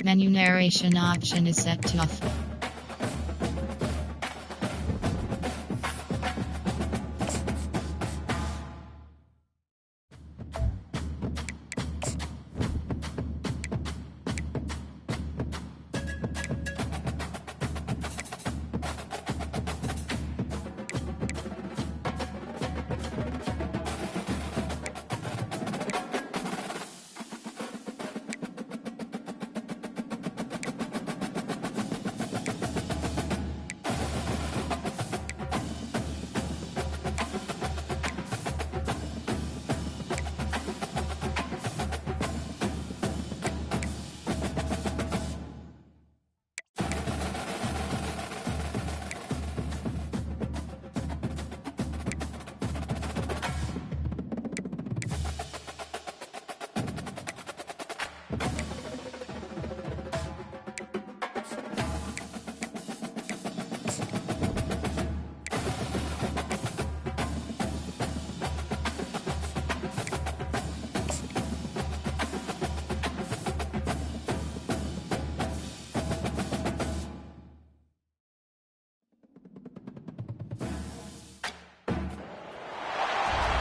Menu narration option is set to off.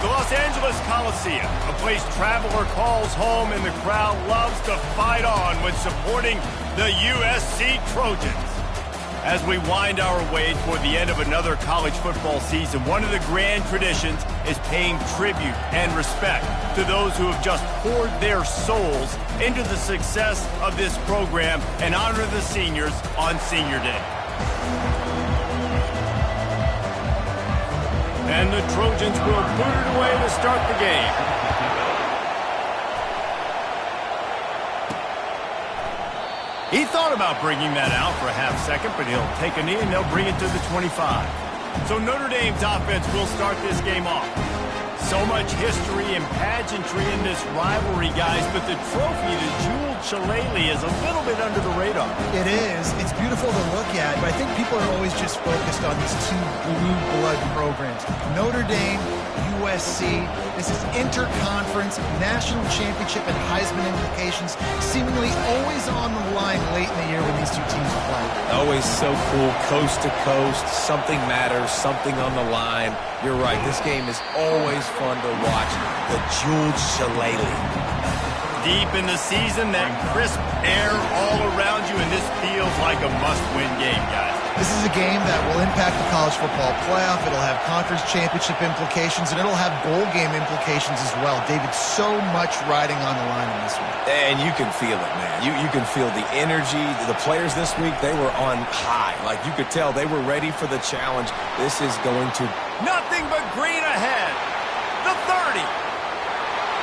The Los Angeles Coliseum, a place traveler calls home and the crowd loves to fight on when supporting the USC Trojans. As we wind our way toward the end of another college football season, one of the grand traditions is paying tribute and respect to those who have just poured their souls into the success of this program and honor the seniors on Senior Day. And the Trojans will boot it away to start the game. He thought about bringing that out for a half second, but he'll take a knee and they'll bring it to the 25. So Notre Dame's offense will start this game off. So much history and pageantry in this rivalry, guys, but the trophy, the jeweled shillelagh, is a little bit under the radar. It is. It's beautiful to look at, but I think people are always just focused on these two blue blood programs. Notre Dame, USC. This is interconference, national championship, and Heisman implications seemingly always on the line late in the year when these two teams are playing. Always so cool, coast to coast. Something matters, something on the line. You're right, this game is always fun to watch. The jeweled shillelagh. Deep in the season, that crisp air all around you, and this feels like a must-win game, guys. This is a game that will impact the college football playoff. It'll have conference championship implications, and it'll have bowl game implications as well. David, so much riding on the line in this one. And you can feel it, man. You can feel the energy. The players this week, they were on high. Like, you could tell they were ready for the challenge. This is going to... Nothing but green ahead. The 30.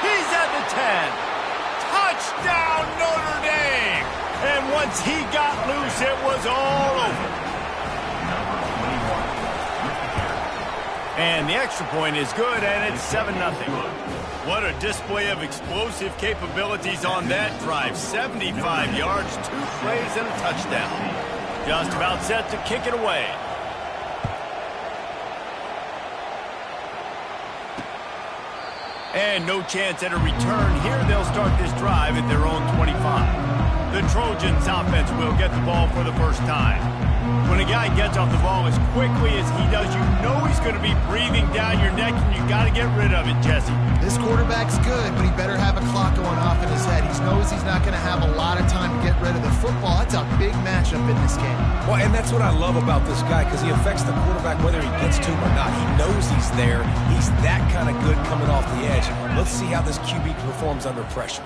He's at the 10. Touchdown, Notre Dame! And once he got loose, it was all over. And the extra point is good, and it's 7-0. What a display of explosive capabilities on that drive. 75 yards, 2 plays, and a touchdown. Just about set to kick it away. And no chance at a return here. They'll start this drive at their own 25. The Trojans offense will get the ball for the first time. When a guy gets off the ball as quickly as he does, you know he's going to be breathing down your neck, and you got to get rid of it, Jesse. This quarterback's good, but he better have a clock going off in his head. He knows he's not going to have a lot of time to get rid of the football. That's a big matchup in this game. Well, and that's what I love about this guy, because he affects the quarterback whether he gets to him or not. He knows he's there. He's that kind of good coming off the edge. Let's see how this QB performs under pressure.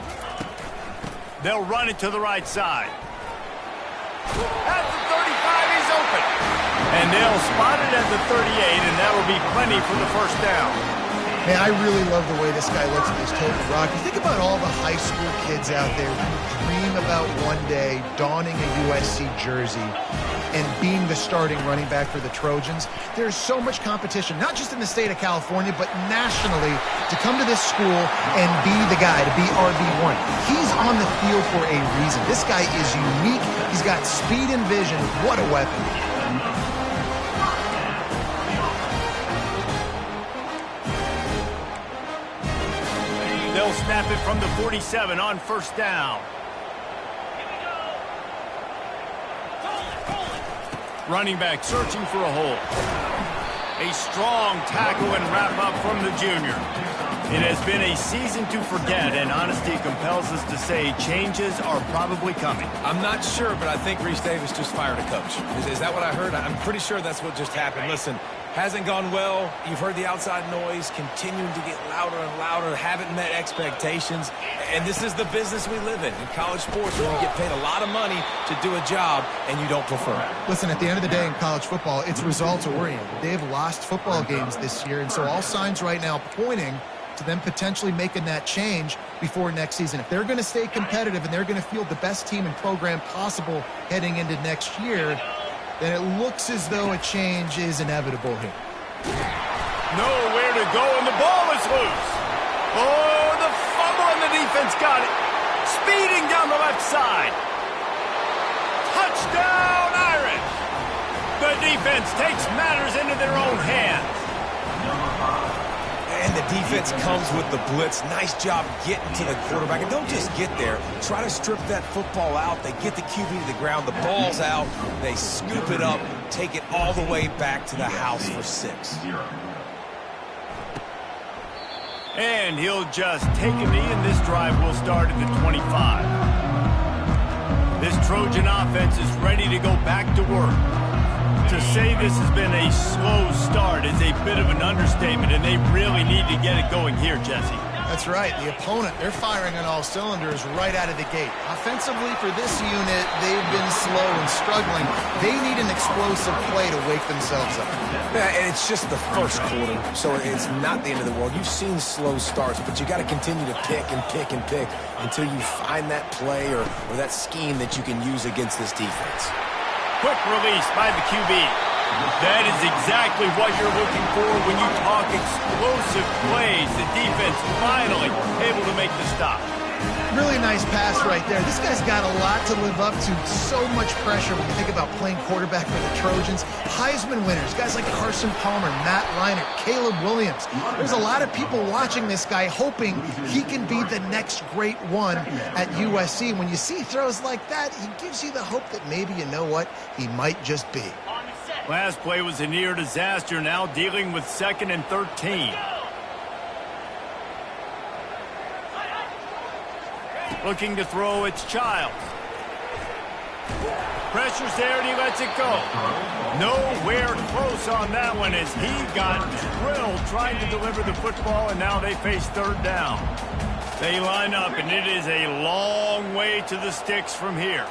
They'll run it to the right side. At the 35, he's open. And they'll spot it at the 38, and that'll be plenty for the first down. Man, I really love the way this guy looks in this total rock. You think about all the high school kids out there who dream about one day donning a USC jersey and being the starting running back for the Trojans. There's so much competition, not just in the state of California, but nationally, to come to this school and be the guy, to be RB1. He's on the field for a reason. This guy is unique. He's got speed and vision. What a weapon. They'll snap it from the 47 on first down. Running back searching for a hole. A strong tackle and wrap up from the junior. It has been a season to forget, and honesty compels us to say changes are probably coming. I'm not sure, but I think Reese Davis just fired a coach. Is that what I heard? I'm pretty sure that's what just happened. Listen, hasn't gone well. You've heard the outside noise continuing to get louder and louder. Haven't met expectations. And this is the business we live in college sports, where you get paid a lot of money to do a job and you don't perform. Listen, at the end of the day in college football, it's results oriented. They have lost football games this year, and so all signs right now pointing to them potentially making that change before next season. If they're going to stay competitive and they're going to field the best team and program possible heading into next year, then it looks as though a change is inevitable here. Nowhere to go, and the ball is loose. Oh, the fumble, and the defense got it. Speeding down the left side. Touchdown, Irish. The defense takes matters into their own hands. And the defense comes with the blitz. Nice job getting to the quarterback. And don't just get there. Try to strip that football out. They get the QB to the ground. The ball's out. They scoop it up, take it all the way back to the house for 6. And he'll just take a knee, and this drive will start at the 25. This Trojan offense is ready to go back to work. To say this has been a slow start is a bit of an understatement, and they really need to get it going here, Jesse. That's right. The opponent, they're firing on all cylinders right out of the gate. Offensively, for this unit, they've been slow and struggling. They need an explosive play to wake themselves up. Yeah, and it's just the first quarter, so it's not the end of the world. You've seen slow starts, but you got to continue to pick and pick and pick until you find that play or that scheme that you can use against this defense. Quick release by the QB. That is exactly what you're looking for when you talk explosive plays. The defense finally able to make the stop. Really nice pass right there. This guy's got a lot to live up to. So much pressure when you think about playing quarterback for the Trojans. Heisman winners, guys like Carson Palmer, Matt Leinart, Caleb Williams. There's a lot of people watching this guy hoping he can be the next great one at USC. When you see throws like that, he gives you the hope that maybe, you know what, he might just be. Last play was a near disaster, now dealing with 2nd and 13. Looking to throw, it's Childs. Pressure's there, and he lets it go. Nowhere close on that one as he got drilled trying to deliver the football, and now they face 3rd down. They line up, and it is a long way to the sticks from here.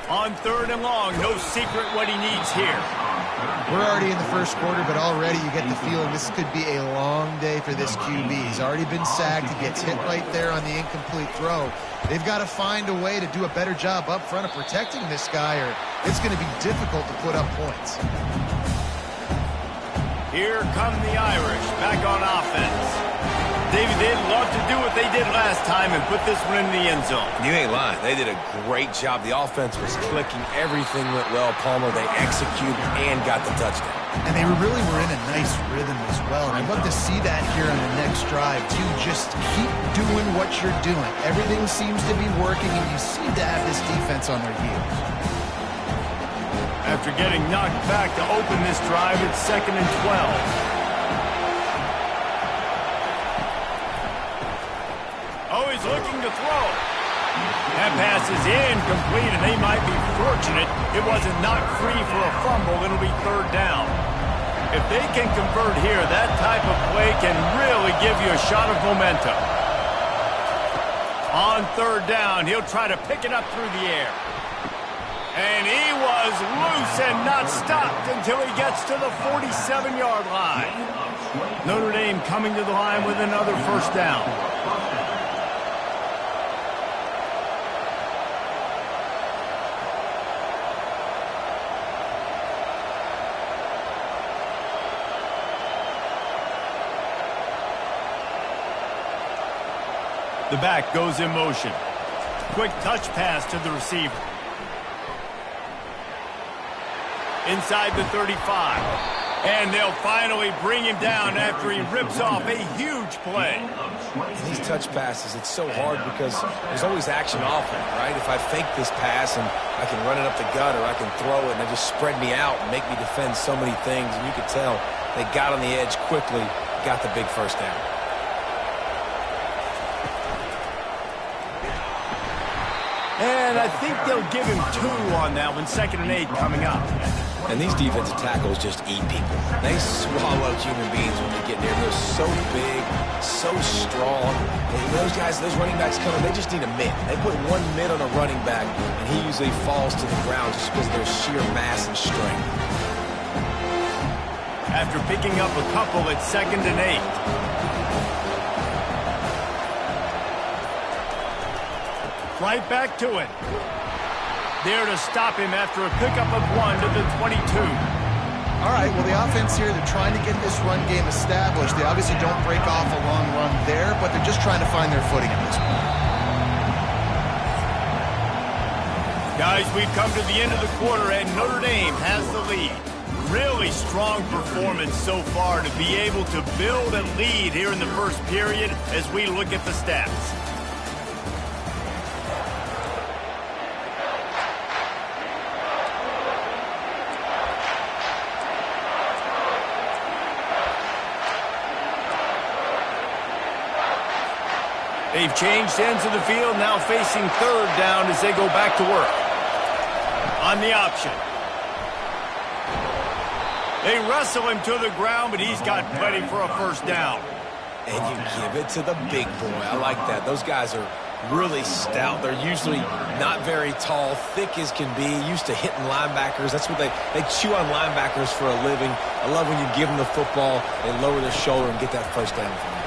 On 3rd and long, no secret what he needs here. We're already in the first quarter, but already you get the feeling this could be a long day for this QB. He's already been sacked. He gets hit right there on the incomplete throw. They've got to find a way to do a better job up front of protecting this guy, or it's going to be difficult to put up points. Here come the Irish back on offense. David, they'd love to do what they did last time and put this one in the end zone. You ain't lying. They did a great job. The offense was clicking. Everything went well. Palmer, they executed and got the touchdown. And they really were in a nice rhythm as well. And I'd love to see that here on the next drive, too. Just keep doing what you're doing. Everything seems to be working, and you seem to have this defense on their heels. After getting knocked back to open this drive, it's 2nd and 12. Oh, he's looking to throw. That pass is incomplete, and they might be fortunate it wasn't knocked free for a fumble. It'll be 3rd down. If they can convert here, that type of play can really give you a shot of momentum. On 3rd down, he'll try to pick it up through the air. And he was loose and not stopped until he gets to the 47-yard line. Notre Dame coming to the line with another 1st down. The back goes in motion. Quick touch pass to the receiver. Inside the 35. And they'll finally bring him down after he rips off a huge play. And these touch passes, it's so hard because there's always action off it, right? If I fake this pass and I can run it up the gut or I can throw it and they just spread me out and make me defend so many things. And you could tell they got on the edge quickly, got the big first down. And I think they'll give him 2 on that one. 2nd and 8 coming up. And these defensive tackles just eat people. They swallow human beings when they get there. They're so big, so strong. And those guys, those running backs coming, they just need a mid. They put 1 mid on a running back, and he usually falls to the ground just because of their sheer mass and strength. After picking up a couple at 2nd and 8. Right back to it. There to stop him after a pickup of 1 to the 22. All right, well, the offense here, they're trying to get this run game established. They obviously don't break off a long run there, but they're just trying to find their footing at this point. Guys, we've come to the end of the quarter, and Notre Dame has the lead. Really strong performance so far to be able to build a lead here in the first period as we look at the stats. They've changed ends of the field, now facing 3rd down as they go back to work. On the option. They wrestle him to the ground, but he's got plenty for a first down. And you give it to the big boy. I like that. Those guys are really stout. They're usually not very tall, thick as can be, used to hitting linebackers. That's what they chew on linebackers for a living. I love when you give them the football, they lower their shoulder and get that first down from them.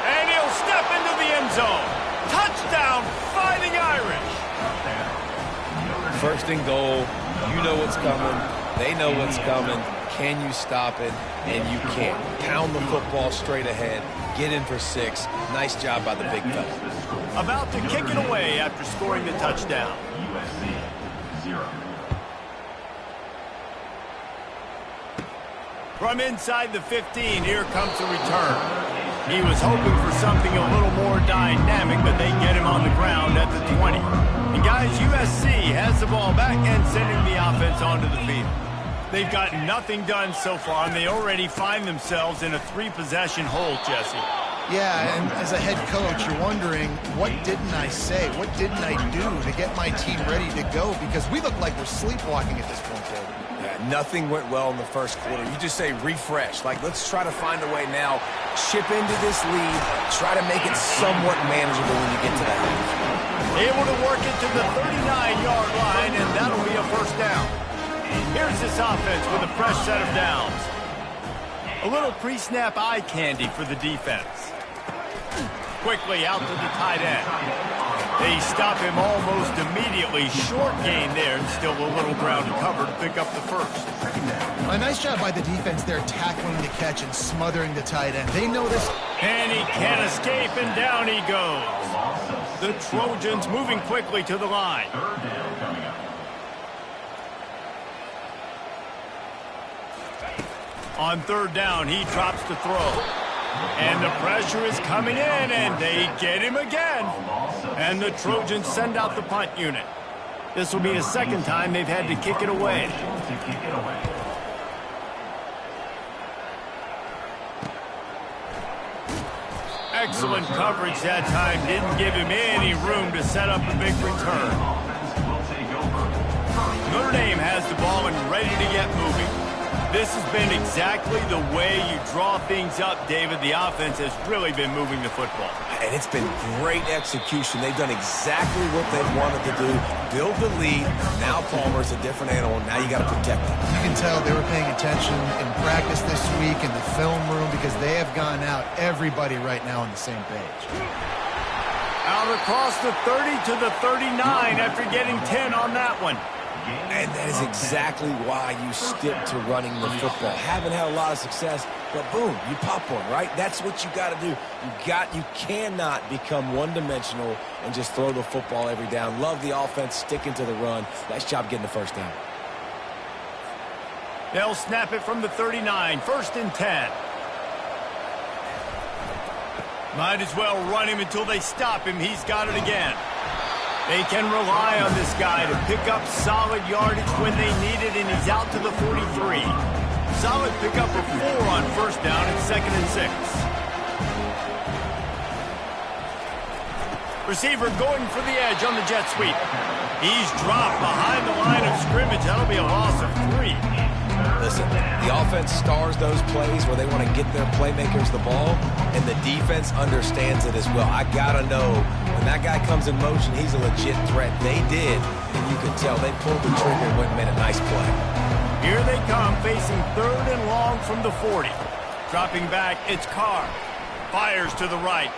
And he'll step into the end zone. Touchdown, Fighting Irish. First and goal. You know what's coming. They know what's coming. Can you stop it? And you can't. Pound the football straight ahead. Get in for 6. Nice job by the big fella. About to kick it away after scoring the touchdown. From inside the 15, here comes the return. He was hoping for something a little more dynamic, but they get him on the ground at the 20. And guys, USC has the ball back and sending the offense onto the field. They've got nothing done so far, and they already find themselves in a 3-possession hole, Jesse. Yeah, and as a head coach, you're wondering, what didn't I say? What didn't I do to get my team ready to go? Because we look like we're sleepwalking at this point, David. Yeah, nothing went well in the first quarter. You just say refresh. Like, let's try to find a way now. Chip into this lead. Try to make it somewhat manageable when you get to that lead. Able to work it to the 39-yard line, and that'll be a first down. Here's this offense with a fresh set of downs. A little pre-snap eye candy for the defense. Quickly out to the tight end. They stop him almost immediately. Short gain there, and still a little ground to cover to pick up the first. A nice job by the defense there, tackling the catch and smothering the tight end. They know this. And he can't escape, and down he goes. The Trojans moving quickly to the line. On 3rd down, he drops to throw. And the pressure is coming in, and they get him again. And the Trojans send out the punt unit. This will be the 2nd time they've had to kick it away. Excellent coverage that time. Didn't give him any room to set up a big return. Notre Dame has the ball and ready to get moving. This has been exactly the way you draw things up, David. The offense has really been moving the football. And it's been great execution. They've done exactly what they wanted to do. Build the lead. Now Palmer's a different animal. Now you got to protect him. You can tell they were paying attention in practice this week in the film room because they have gone out, everybody right now on the same page. Out across the 30 to the 39 after getting 10 on that one. And that is exactly why you stick to running the football. Haven't had a lot of success, but boom, you pop one, right? That's what you got to do. You cannot become one-dimensional and just throw the football every down. Love the offense, sticking to the run. Nice job getting the first down. They'll snap it from the 39, 1st and 10. Might as well run him until they stop him. He's got it again. They can rely on this guy to pick up solid yardage when they need it, and he's out to the 43. Solid pickup of 4 on first down and 2nd and 6. Receiver going for the edge on the jet sweep. He's dropped behind the line of scrimmage. That'll be a loss of 3. Listen, the offense stars those plays where they want to get their playmakers the ball, and the defense understands it as well. I got to know, when that guy comes in motion, he's a legit threat. They did, and you can tell they pulled the trigger and went and made a nice play. Here they come, facing 3rd and long from the 40. Dropping back, it's Carr. Fires to the right.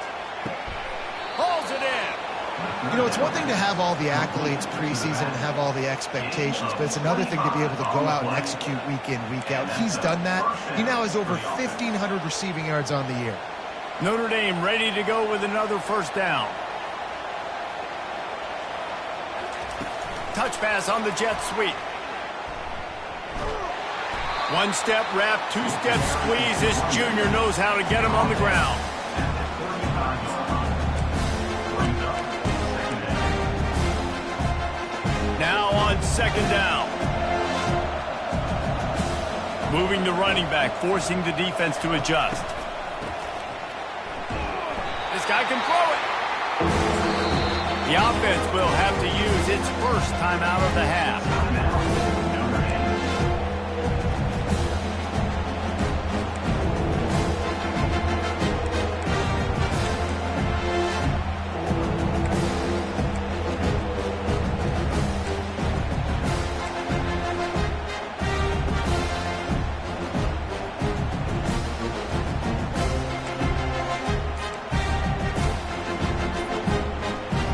Hauls it in. You know, it's one thing to have all the accolades preseason and have all the expectations, but it's another thing to be able to go out and execute week in, week out. He's done that. He now has over 1,500 receiving yards on the year. Notre Dame ready to go with another first down. Touch pass on the jet sweep. 1-step wrap, 2-step squeeze. This junior knows how to get him on the ground. Now on 2nd down. Moving the running back, forcing the defense to adjust. This guy can throw it. The offense will have to use its first timeout of the half.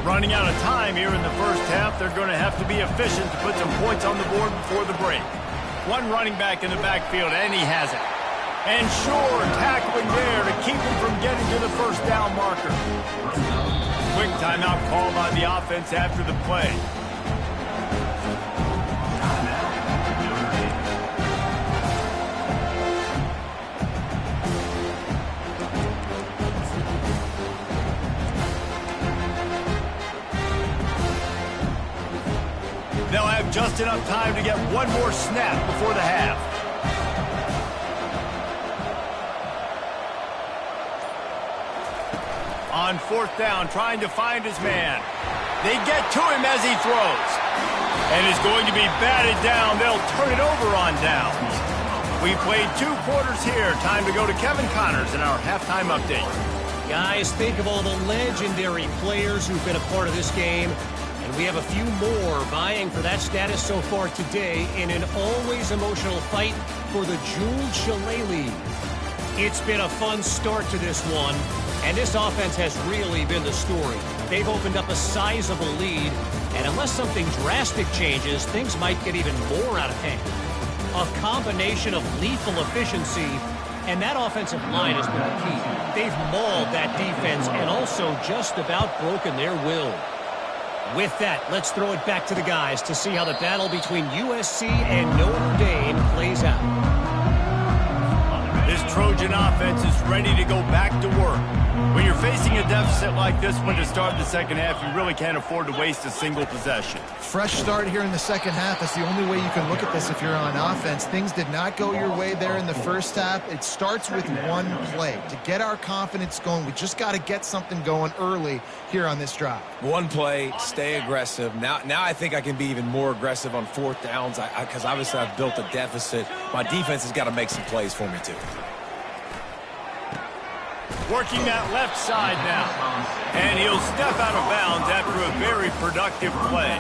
Running out of time here in the first half. They're going to have to be efficient to put some points on the board before the break. One running back in the backfield, and he has it. And sure, tackling there to keep him from getting to the first down marker. Quick timeout call by the offense after the play. They'll have just enough time to get one more snap before the half. On 4th down, trying to find his man. They get to him as he throws. And is going to be batted down. They'll turn it over on downs. We played 2 quarters here. Time to go to Kevin Connors in our halftime update. Guys, think of all the legendary players who've been a part of this game. And we have a few more vying for that status so far today in an always emotional fight for the Jules Shillelagh. It's been a fun start to this one, and this offense has really been the story. They've opened up a sizable lead, and unless something drastic changes, things might get even more out of hand. A combination of lethal efficiency, and that offensive line has been the key. They've mauled that defense and also just about broken their will. With that, let's throw it back to the guys to see how the battle between USC and Notre Dame plays out. This Trojan offense is ready to go back to work. When you're facing a deficit like this one to start the second half, you really can't afford to waste a single possession. Fresh start here in the second half. That's the only way you can look at this if you're on offense. Things did not go your way there in the first half. It starts with one play. To get our confidence going, we just got to get something going early here on this drive. One play, stay aggressive. Now I think I can be even more aggressive on 4th downs because obviously I've built a deficit. My defense has got to make some plays for me too. Working that left side now. And he'll step out of bounds after a very productive play.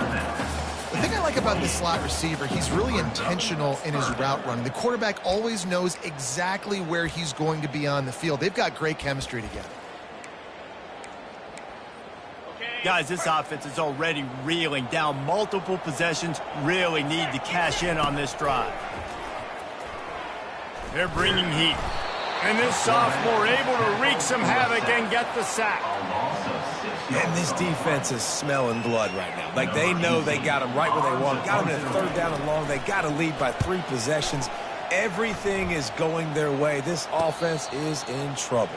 The thing I like about this slot receiver, he's really intentional in his route running. The quarterback always knows exactly where he's going to be on the field. They've got great chemistry together. Guys, this offense is already reeling down multiple possessions. Really need to cash in on this drive. They're bringing heat. And this sophomore able to wreak some havoc and get the sack. And this defense is smelling blood right now. Like, they know they got him right where they want. Got him in 3rd down and long. They got to lead by 3 possessions. Everything is going their way. This offense is in trouble.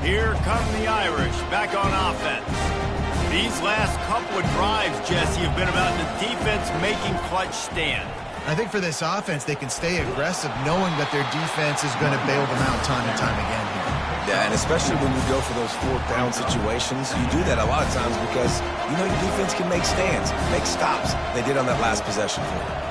Here come the Irish back on offense. These last couple of drives, Jesse, have been about the defense making clutch stand. I think for this offense, they can stay aggressive knowing that their defense is going to bail them out time and time again here. Yeah, and especially when you go for those fourth down situations, you do that a lot of times because you know your defense can make stands, make stops. They did on that last possession for you.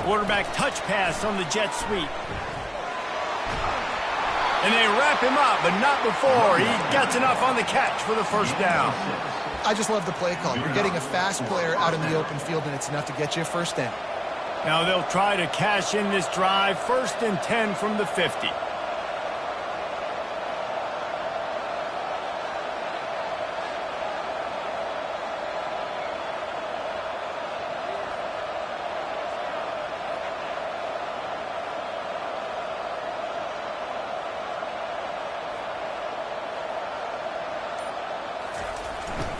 Quarterback touch pass on the jet sweep. And they wrap him up, but not before he gets enough on the catch for the first down. I just love the play call. You're getting a fast player out in the open field, and it's enough to get you a first down. Now they'll try to cash in this drive. 1st and 10 from the 50.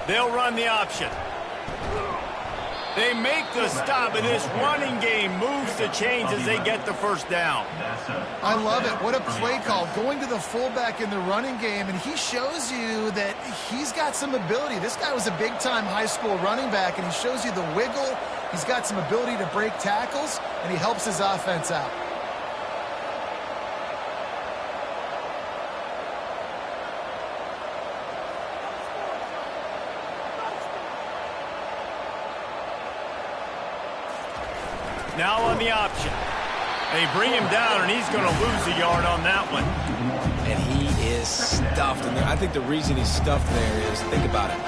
They'll run the option. They make the stop, and this running game moves the chains as they get the first down. I love it. What a play call. Going to the fullback in the running game, and he shows you that he's got some ability. This guy was a big-time high school running back, and he shows you the wiggle. He's got some ability to break tackles, and he helps his offense out. Now on the option. They bring him down, and he's going to lose a yard on that one. And he is stuffed. And I think the reason he's stuffed there is, think about it.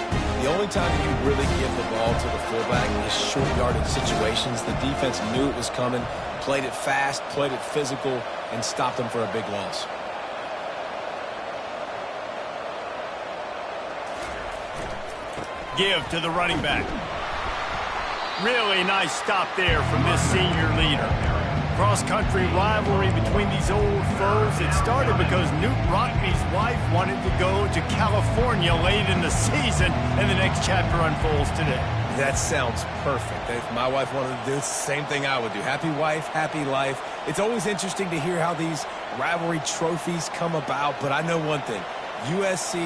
The only time you really give the ball to the fullback is short yardage situations. The defense knew it was coming, played it fast, played it physical, and stopped him for a big loss. Give to the running back. Really nice stop there from this senior leader. Cross-country rivalry between these old foes. It started because Newt Rockne's wife wanted to go to California late in the season, and the next chapter unfolds today. That sounds perfect. If my wife wanted to do it, it's the same thing I would do. Happy wife, happy life. It's always interesting to hear how these rivalry trophies come about, but I know one thing. USC,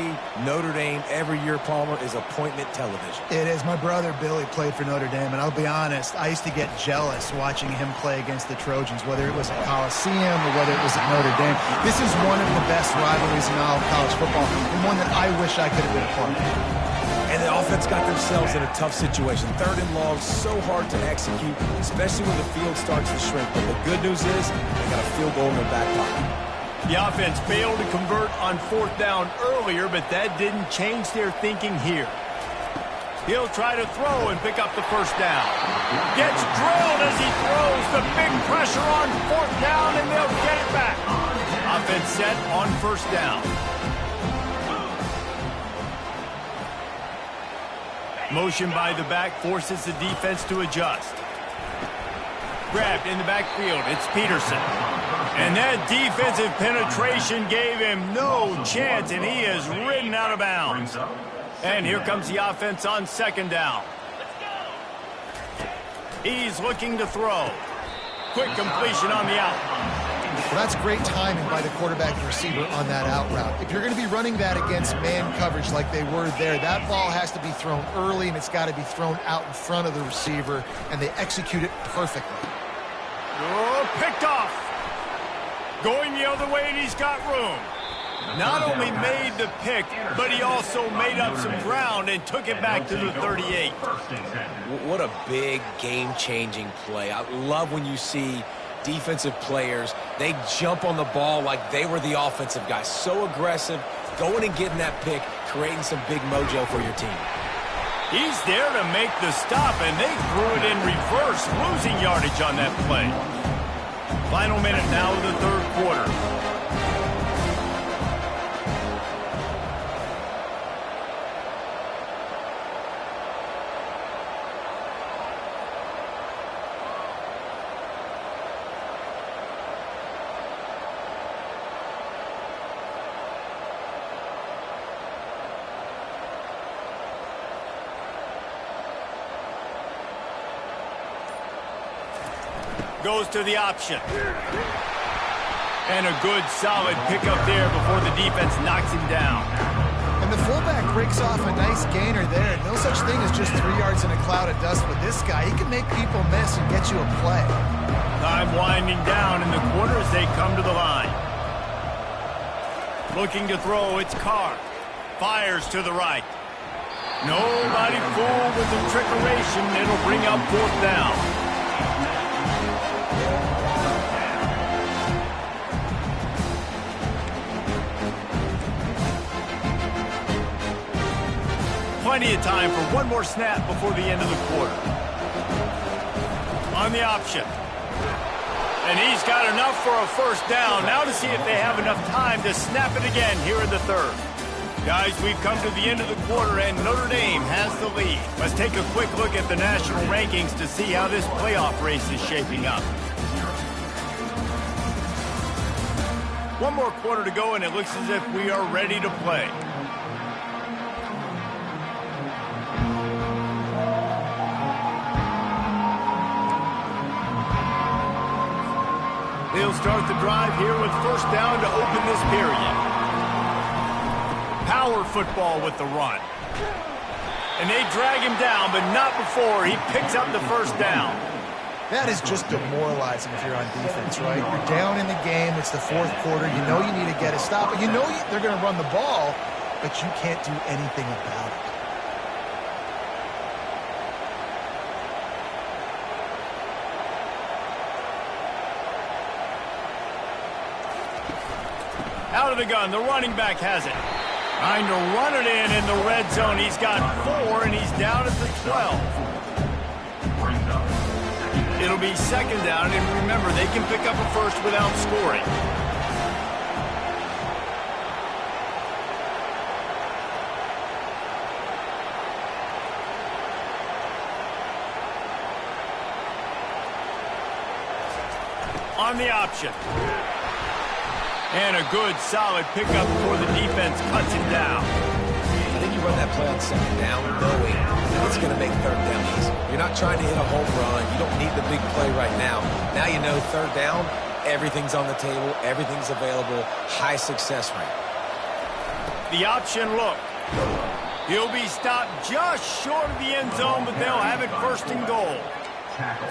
Notre Dame, every year, Palmer, is appointment television. It is. My brother Billy played for Notre Dame, and I'll be honest, I used to get jealous watching him play against the Trojans, whether it was at Coliseum or whether it was at Notre Dame. This is one of the best rivalries in all of college football, and one that I wish I could have been a part of. And the offense got themselves in a tough situation. 3rd and long, so hard to execute, especially when the field starts to shrink. But the good news is they got a field goal in their back pocket. The offense failed to convert on 4th down earlier, but that didn't change their thinking here. He'll try to throw and pick up the first down. Gets drilled as he throws. The big pressure on 4th down, and they'll get it back. Offense set on 1st down. Motion by the back forces the defense to adjust. Grabbed in the backfield. It's Peterson. And that defensive penetration gave him no chance, and he is ridden out of bounds. And here comes the offense on 2nd down. He's looking to throw. Quick completion on the out. Well, that's great timing by the quarterback and receiver on that out route. If you're going to be running that against man coverage like they were there, that ball has to be thrown early, and it's got to be thrown out in front of the receiver, and they execute it perfectly. Oh, picked off. Going the other way, and he's got room. Not only made the pick, but he also made up some ground and took it back to the 38. What a big game-changing play. I love when you see defensive players, they jump on the ball like they were the offensive guys. So aggressive, going and getting that pick, creating some big mojo for your team. He's there to make the stop, and they threw it in reverse, losing yardage on that play. Final minute now of the 3rd quarter. goes to the option. And a good, solid pickup there before the defense knocks him down. And the fullback breaks off a nice gainer there. No such thing as just 3 yards in a cloud of dust with this guy. He can make people miss and get you a play. Time winding down in the quarter as they come to the line. Looking to throw, it's Carr. Fires to the right. Nobody fooled with the trickeration. It'll bring up 4th down. Plenty of time for one more snap before the end of the quarter. On the option. And he's got enough for a 1st down. Now to see if they have enough time to snap it again here in the 3rd. Guys, we've come to the end of the quarter, and Notre Dame has the lead. Let's take a quick look at the national rankings to see how this playoff race is shaping up. One more quarter to go, and it looks as if we are ready to play. They'll start the drive here with 1st down to open this period. Power football with the run. And they drag him down, but not before he picks up the 1st down. That is just demoralizing if you're on defense, right? You're down in the game. It's the 4th quarter. You know you need to get a stop. You know they're going to run the ball, but you can't do anything about it. Out of the gun, the running back has it. Trying to run it in the red zone. He's got 4, and he's down at the 12. It'll be 2nd down, and remember, they can pick up a 1st without scoring. On the option. And a good, solid pickup before the defense cuts him down. I think you run that play on 2nd down knowing that it's going to make 3rd down easy. You're not trying to hit a home run. You don't need the big play right now. Now you know 3rd down, everything's on the table, everything's available, high success rate. The option look. He'll be stopped just short of the end zone, but they'll have it 1st and goal.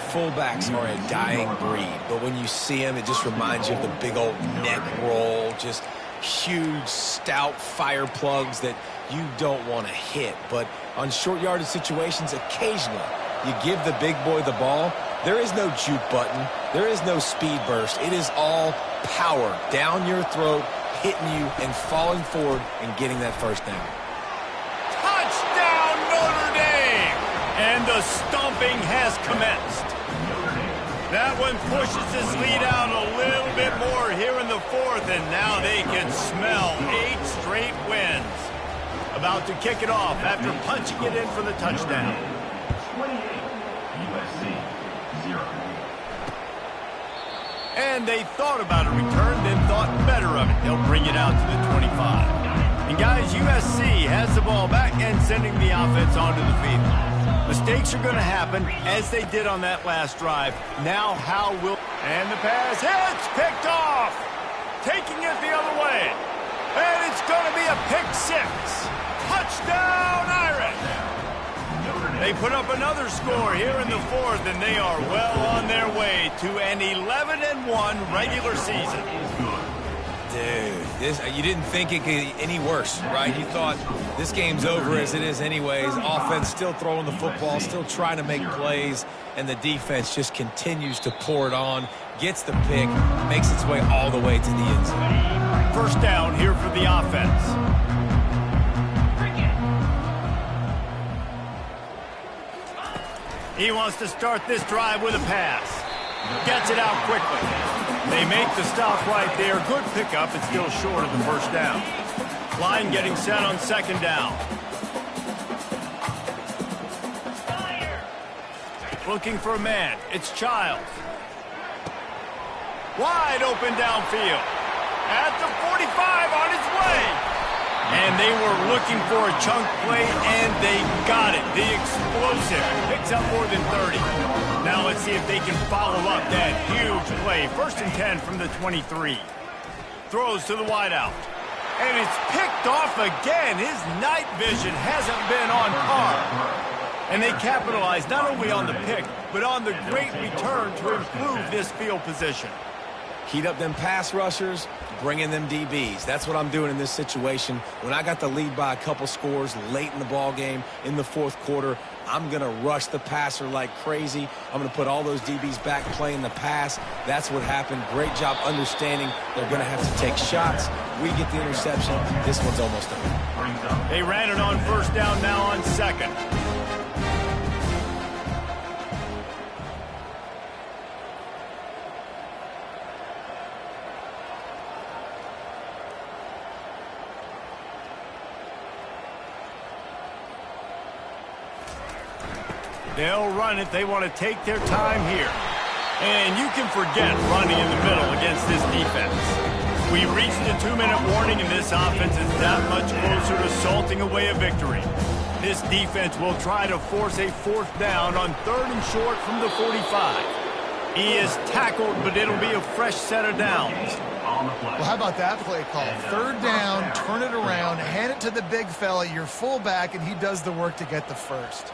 Fullbacks are a dying breed, but when you see them, it just reminds you of the big old neck roll, just huge, stout fire plugs that you don't want to hit. But on short yardage situations, occasionally, you give the big boy the ball. There is no juke button. There is no speed burst. It is all power down your throat, hitting you and falling forward and getting that 1st down. Touchdown, Notre Dame! And the stomping has commenced. That one pushes this lead out a little bit more here in the 4th, and now they can smell 8 straight wins. About to kick it off after punching it in for the touchdown. 28, USC, 0. And they thought about a return, then thought better of it. They'll bring it out to the 25. And guys, USC has the ball back and sending the offense onto the field. Mistakes are going to happen, as they did on that last drive. Now how will... And the pass hits, picked off. Taking it the other way. And it's going to be a pick 6. Touchdown, Irish. They put up another score here in the 4th, and they are well on their way to an 11-1 regular season. Dude, you didn't think it could get any worse, right? You thought this game's over as it is anyways. Offense still throwing the football, still trying to make plays, and the defense just continues to pour it on, gets the pick, makes its way all the way to the end zone. 1st down here for the offense. He wants to start this drive with a pass. Gets it out quickly. They make the stop right there. Good pickup. It's still short of the 1st down. Line getting set on 2nd down. Looking for a man. It's Childs. Wide open downfield. At the 45 on his way. And they were looking for a chunk play, and they got it. The explosive picks up more than 30. Now let's see if they can follow up that huge play. 1st and 10 from the 23. Throws to the wideout. And it's picked off again. His night vision hasn't been on par. And they capitalize not only on the pick, but on the great return to improve this field position. Heat up them pass rushers, bring in them DBs. That's what I'm doing in this situation. When I got the lead by a couple scores late in the ball game in the 4th quarter, I'm going to rush the passer like crazy. I'm going to put all those DBs back playing the pass. That's what happened. Great job understanding they're going to have to take shots. We get the interception. This one's almost over. They ran it on 1st down, now on 2nd. They'll run it. They want to take their time here. And you can forget running in the middle against this defense. We reached the 2-minute warning, and this offense is that much closer to salting away a victory. This defense will try to force a 4th down on 3rd and short from the 45. He is tackled, but it'll be a fresh set of downs. Well, how about that play call? 3rd down, turn it around, hand it to the big fella, your fullback, and he does the work to get the 1st.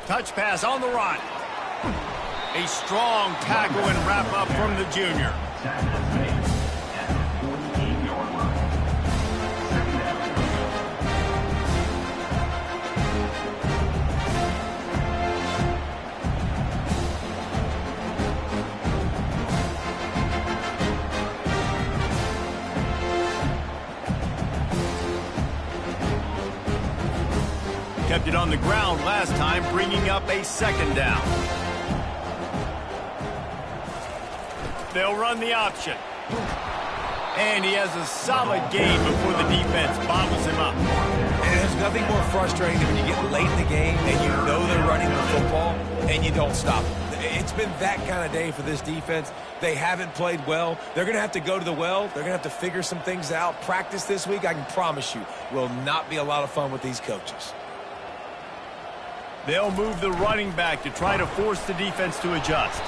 Touch pass on the run. A strong tackle and wrap up from the junior. Kept it on the ground last time, bringing up a 2nd down. They'll run the option. And he has a solid gain before the defense bobbles him up. And there's nothing more frustrating than when you get late in the game and you know they're running the football and you don't stop them. It's been that kind of day for this defense. They haven't played well. They're going to have to go to the well. They're going to have to figure some things out. Practice this week, I can promise you, will not be a lot of fun with these coaches. They'll move the running back to try to force the defense to adjust.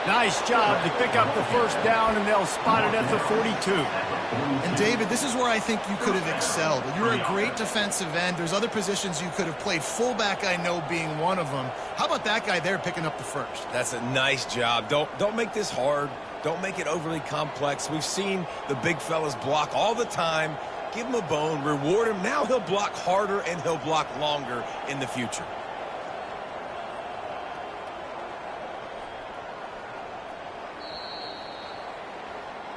Nice job to pick up the 1st down, and they'll spot it at the 42. And, David, this is where I think you could have excelled. You're a great defensive end. There's other positions you could have played. Fullback, I know, being one of them. How about that guy there picking up the 1st? That's a nice job. Don't make this hard. Don't make it overly complex. We've seen the big fellas block all the time. Give him a bone. Reward him. Now he'll block harder, and he'll block longer in the future.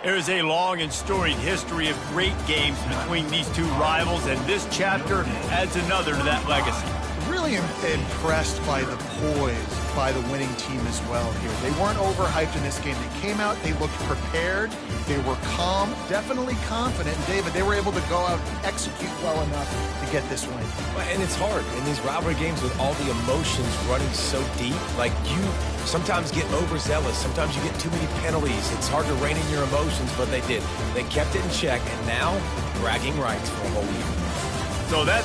There's a long and storied history of great games between these two rivals, and this chapter adds another to that legacy. Really impressed by the poise by the winning team as well here. They weren't overhyped in this game. They came out, they looked prepared, they were calm, definitely confident. And David, they were able to go out and execute well enough to get this win. And it's hard in these rivalry games with all the emotions running so deep. Like, you sometimes get overzealous. Sometimes you get too many penalties. It's hard to rein in your emotions, but they did. They kept it in check, and now bragging rights for a whole year. So that